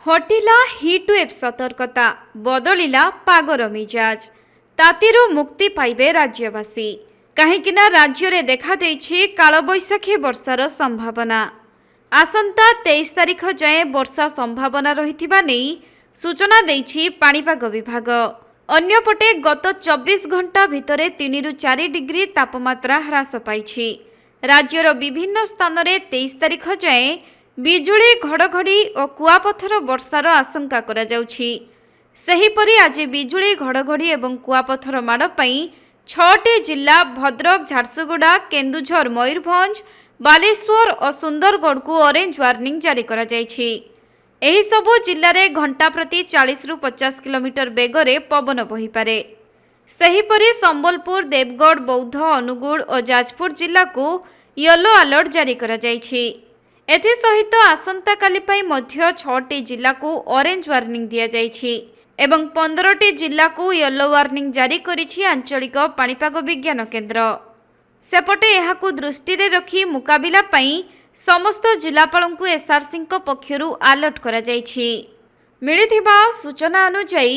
हटिला heatwave सतर्कता बदलिला पागर मिजाज तातीरू मुक्ति पाइबे राज्यवासी कहीं राज्य में देखा देछि कालबैशाखी वर्षार संभावना। आसंता 23 तारिख जाए वर्षा संभावना रहिथिबा नेई सूचना देछि पाणीपाग विभाग। अन्यपटे गत 24 घंटा भितरे 3 ରୁ 4 डिग्री तापमात्रा ह्रास पाइछि। राज्यर विभिन्न स्थान में 23 तारिख जाए बिजुली घड़घड़ी और कुआपथर वर्षार आशंका करा जाउछि। सेहिपरि आज बिजुली घड़घड़ी एवं कुआपथर माड़ पई 6टी जिला भद्रक, झारसुगुड़ा, केन्दुझर, मयूरभंज, बालेश्वर और सुंदरगढ़ को ऑरेंज वार्निंग जारी करा जाइछि। एही सबु जिल्ला रे घंटा प्रति 40 ରୁ 50 किलोमीटर बेगरे पवन बहिपारे। सेहिपरि संबलपुर, देवगढ़, बौद्ध, अनुगुल और जाजपुर जिला को येलो अलर्ट जारी करा जाइछि। एथि सहित आसंता काली पई मध्य 6टी जिला को ऑरेंज वार्निंग दिया जाइछि एवं 15टी जिला को येलो वार्निंग जारी करिछि आंचलिक पाणीपाग विज्ञान केन्द्र। सेपटे एहाकु दृष्टि रे रखी मुकाबिला पई समस्त जिलापालଙ୍କୁ एसआरसी पक्षरु अलर्ट करा जाइछि। मिलिथिबा सूचना अनुसार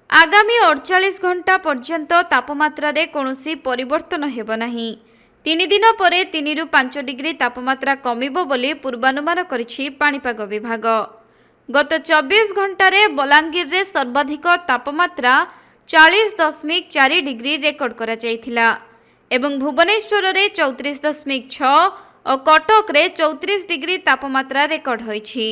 आगामी 48 घंटा पर्यंत तापमात्रा रे कोनोसी परिवर्तन हेबो नाही। 3 दिन परे 3 ରୁ 5 डिग्री तापमात्रा कमिबो बोली पूर्वानुमान करिछि पाणीपाग विभाग। गत 24 घंटा रे बलांगीर रे सर्वाधिक तापमात्रा 40.4 डिग्री रेकर्ड करा जायथिला एवं भुवनेश्वर रे 34.6 और कटक रे 34 डिग्री तापमात्रा रेकर्ड होइछि।